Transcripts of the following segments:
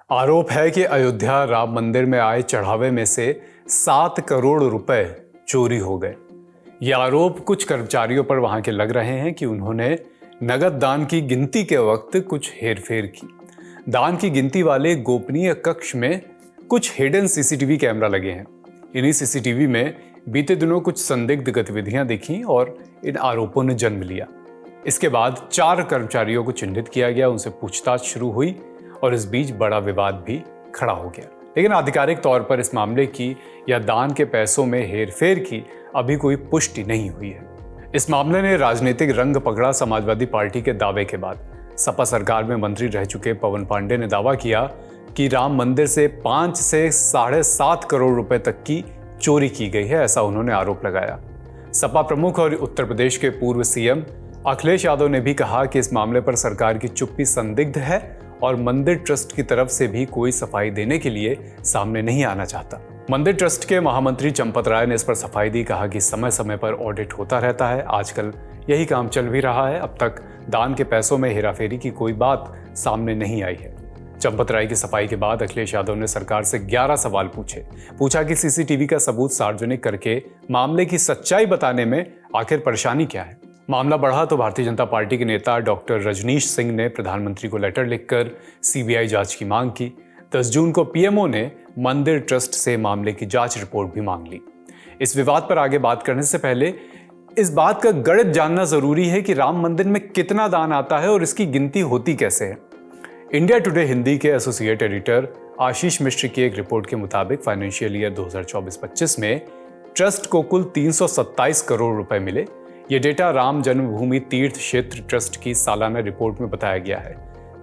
आरोप है कि अयोध्या राम मंदिर में आए चढ़ावे में से 7 करोड़ रुपए चोरी हो गए। ये आरोप कुछ कर्मचारियों पर वहां के लग रहे हैं कि उन्होंने नगद दान की गिनती के वक्त कुछ हेरफेर की। दान की गिनती वाले गोपनीय कक्ष में कुछ हिडन सीसीटीवी कैमरा लगे हैं। इन्हीं सीसीटीवी में बीते दिनों कुछ संदिग्ध गतिविधियां दिखी और इन आरोपों ने जन्म लिया। इसके बाद 4 कर्मचारियों को चिन्हित किया गया, उनसे पूछताछ शुरू हुई और इस बीच बड़ा विवाद भी खड़ा हो गया। लेकिन आधिकारिक तौर पर इस मामले की या दान के पैसों में हेरफेर की अभी कोई पुष्टि नहीं हुई है। इस मामले ने राजनीतिक रंग पकड़ा समाजवादी पार्टी के दावे के बाद। सपा सरकार में मंत्री रह चुके पवन पांडे ने दावा किया कि राम मंदिर से 5 से 7.5 करोड़ रुपए तक की चोरी की गई है, ऐसा उन्होंने आरोप लगाया। सपा प्रमुख और उत्तर प्रदेश के पूर्व सीएम अखिलेश यादव ने भी कहा कि इस मामले पर सरकार की चुप्पी संदिग्ध है और मंदिर ट्रस्ट की तरफ से भी कोई सफाई देने के लिए सामने नहीं आना चाहता। मंदिर ट्रस्ट के महामंत्री चंपत राय ने इस पर सफाई दी, कहा कि समय समय पर ऑडिट होता रहता है, आजकल यही काम चल भी रहा है। अब तक दान के पैसों में हेराफेरी की कोई बात सामने नहीं आई है। चंपत राय की सफाई के बाद अखिलेश यादव ने सरकार से 11 सवाल पूछा कि सीसीटीवी का सबूत सार्वजनिक करके मामले की सच्चाई बताने में आखिर परेशानी क्या है। मामला बढ़ा तो भारतीय जनता पार्टी के नेता डॉक्टर रजनीश सिंह ने प्रधानमंत्री को लेटर लिखकर सीबीआई जांच की मांग की। 10 जून को पीएमओ ने मंदिर ट्रस्ट से मामले की जांच रिपोर्ट भी मांग ली। इस विवाद पर आगे बात करने से पहले इस बात का गणित जानना जरूरी है कि राम मंदिर में कितना दान आता है और इसकी गिनती होती कैसे है। इंडिया टुडे हिंदी के एसोसिएट एडिटर आशीष मिश्र की एक रिपोर्ट के मुताबिक फाइनेंशियल ईयर 2024-25 में ट्रस्ट को कुल 327 करोड़ रुपए मिले। ये डेटा राम जन्मभूमि तीर्थ क्षेत्र ट्रस्ट की सालाना रिपोर्ट में बताया गया है।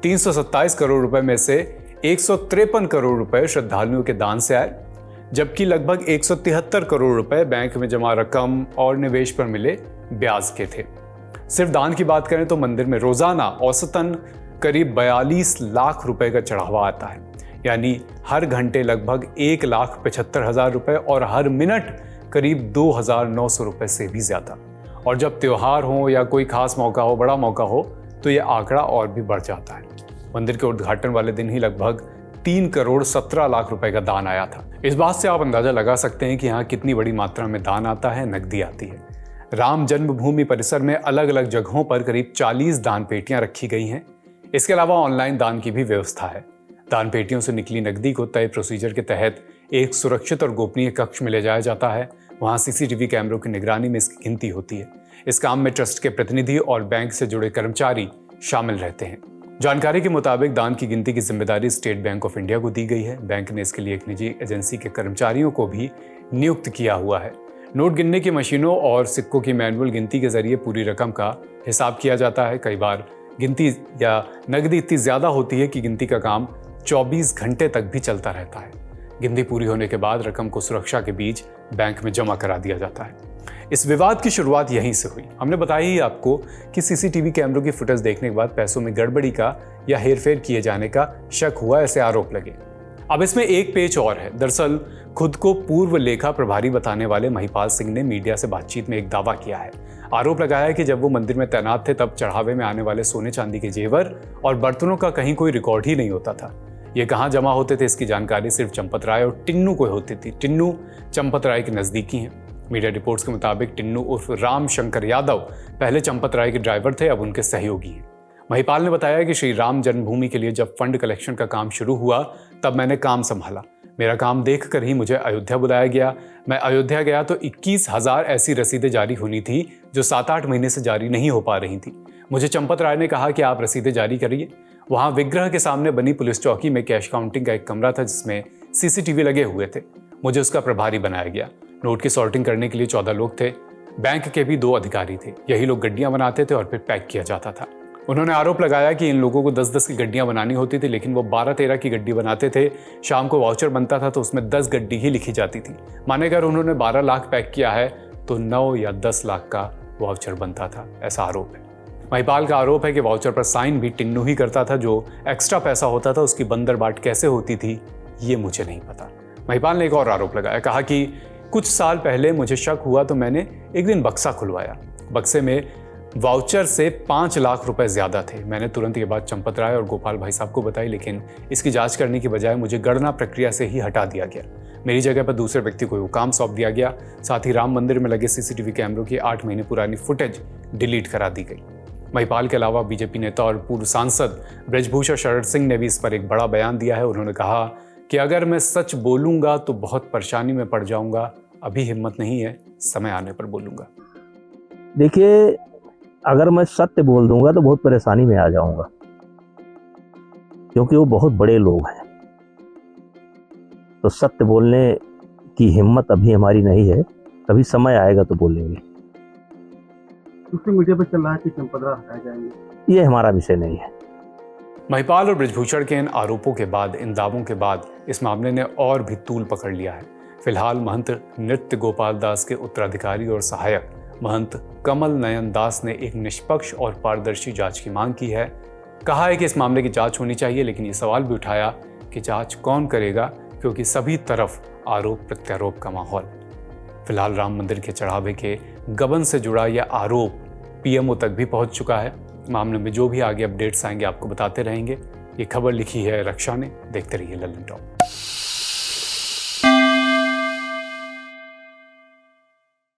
327 करोड़ रुपए में से 153 करोड़ रुपए श्रद्धालुओं के दान से आए, जबकि लगभग 173 करोड़ रुपए बैंक में जमा रकम और निवेश पर मिले ब्याज के थे। सिर्फ दान की बात करें तो मंदिर में रोजाना औसतन करीब 42 लाख रुपए का चढ़ावा आता है, यानी हर घंटे लगभग 1,75,000 रुपए और हर मिनट करीब 2,900 रुपए से भी ज्यादा। और जब त्योहार हो या कोई खास मौका हो, बड़ा मौका हो, तो यह आंकड़ा और भी बढ़ जाता है। मंदिर के उद्घाटन वाले दिन ही लगभग 3 करोड़ 17 लाख रुपए का दान आया था। इस बात से आप अंदाजा लगा सकते हैं कि यहाँ कितनी बड़ी मात्रा में दान आता है, नकदी आती है। राम जन्मभूमि परिसर में अलग अलग जगहों पर करीब 40 दान पेटियां रखी गई हैं। इसके अलावा ऑनलाइन दान की भी व्यवस्था है। दान पेटियों से निकली नकदी को तय प्रोसीजर के तहत एक सुरक्षित और गोपनीय कक्ष में ले जाया जाता है। वहां सीसीटीवी कैमरों की निगरानी में इसकी गिनती होती है। इस काम में ट्रस्ट के प्रतिनिधि और बैंक से जुड़े कर्मचारी शामिल रहते हैं। जानकारी के मुताबिक दान की गिनती की जिम्मेदारी स्टेट बैंक ऑफ इंडिया को दी गई है। बैंक ने इसके लिए एक निजी एजेंसी के कर्मचारियों को भी नियुक्त किया हुआ है। नोट गिनने की मशीनों और सिक्कों की मैनुअल गिनती के जरिए पूरी रकम का हिसाब किया जाता है। कई बार गिनती या नकदी इतनी ज्यादा होती है कि गिनती का काम 24 घंटे तक भी चलता रहता है। गिनती पूरी होने के बाद रकम को सुरक्षा के बीच बैंक में जमा करा दिया जाता है। इस विवाद की शुरुआत यहीं से हुई। हमने बताया ही आपको कि सीसीटीवी कैमरों की फुटेज देखने के बाद पैसों में गड़बड़ी का या हेरफेर किए जाने का शक हुआ, ऐसे आरोप लगे। अब इसमें एक पेच और है। दरअसल खुद को पूर्व लेखा प्रभारी बताने वाले महिपाल सिंह ने मीडिया से बातचीत में एक दावा किया है। आरोप लगाया है कि जब वो मंदिर में तैनात थे तब चढ़ावे में आने वाले सोने चांदी के जेवर और बर्तनों का कहीं कोई रिकॉर्ड ही नहीं होता था। ये कहाँ जमा होते थे इसकी जानकारी सिर्फ चंपत राय और टिन्नू को होती थी। टिन्नू चंपत राय के नजदीकी हैं। मीडिया रिपोर्ट्स के मुताबिक टिन्नू उर्फ राम शंकर यादव पहले चंपत राय के ड्राइवर थे, अब उनके सहयोगी हैं। महिपाल ने बताया कि श्री राम जन्मभूमि के लिए जब फंड कलेक्शन का काम शुरू हुआ तब मैंने काम संभाला। मेरा काम देखकर ही मुझे अयोध्या बुलाया गया। मैं अयोध्या गया तो 21,000 ऐसी रसीदें जारी होनी थी जो 7-8 महीने से जारी नहीं हो पा रही थी। मुझे चंपत राय ने कहा कि आप रसीदें जारी करिए। वहां विग्रह के सामने बनी पुलिस चौकी में कैश काउंटिंग का एक कमरा था जिसमें सीसीटीवी लगे हुए थे। मुझे उसका प्रभारी बनाया गया। नोट की सॉर्टिंग करने के लिए 14 लोग थे। बैंक के भी 2 अधिकारी थे। यही लोग गड्डियां बनाते थे और फिर पैक किया जाता था। उन्होंने आरोप लगाया कि इन लोगों को 10-10 की गड्डियां बनानी होती थी, लेकिन वो 12-13 की गड्डी बनाते थे। शाम को वाउचर बनता था तो उसमें 10 गड्डी ही लिखी जाती थी। माने अगर उन्होंने 12 लाख पैक किया है तो 9 या 10 लाख का वाउचर बनता था, ऐसा आरोप है। महिपाल का आरोप है कि वाउचर पर साइन भी टिन्नू ही करता था। जो एक्स्ट्रा पैसा होता था उसकी बंदरबाट कैसे होती थी ये मुझे नहीं पता। महिपाल ने एक और आरोप लगाया, कहा कि कुछ साल पहले मुझे शक हुआ तो मैंने एक दिन बक्सा खुलवाया। बक्से में वाउचर से 5 लाख रुपए ज्यादा थे। मैंने तुरंत ये बात चंपत राय और गोपाल भाई साहब को बताई, लेकिन इसकी जांच करने की बजाय मुझे गणना प्रक्रिया से ही हटा दिया गया। मेरी जगह पर दूसरे व्यक्ति को वो काम सौंप दिया गया। साथ ही राम मंदिर में लगे सीसीटीवी कैमरों की 8 महीने पुरानी फुटेज डिलीट करा दी गई। महिपाल के अलावा बीजेपी नेता और पूर्व सांसद ब्रजभूषण शरण सिंह ने भी इस पर एक बड़ा बयान दिया है। उन्होंने कहा कि अगर मैं सच बोलूंगा तो बहुत परेशानी में पड़ जाऊंगा, अभी हिम्मत नहीं है, समय आने पर बोलूंगा। देखिए, अगर मैं सत्य बोल दूंगा तो बहुत परेशानी में आ जाऊंगा, क्योंकि वो बहुत बड़े लोग हैं। तो सत्य बोलने की हिम्मत अभी हमारी नहीं है, कभी समय आएगा तो बोलेंगे। सोशल मीडिया पर चल रहा है कि चंपत राय हटाए जाएंगे, ये हमारा विषय नहीं है। महिपाल और ब्रजभूषण के इन आरोपों के बाद, इन दावों के बाद इस मामले ने और भी तूल पकड़ लिया है। फिलहाल महंत नृत्य गोपाल दास के उत्तराधिकारी और सहायक महंत कमल नयन दास ने एक निष्पक्ष और पारदर्शी जांच की मांग की है। कहा है कि इस मामले की जांच होनी चाहिए, लेकिन ये सवाल भी उठाया कि जांच कौन करेगा, क्योंकि सभी तरफ आरोप प्रत्यारोप का माहौल। फिलहाल राम मंदिर के चढ़ावे के गबन से जुड़ा यह आरोप पीएमओ तक भी पहुंच चुका है। मामले में जो भी आगे अपडेट्स आएंगे आपको बताते रहेंगे। ये खबर लिखी है रक्षा ने। देखते रहिए लल्लन टॉप।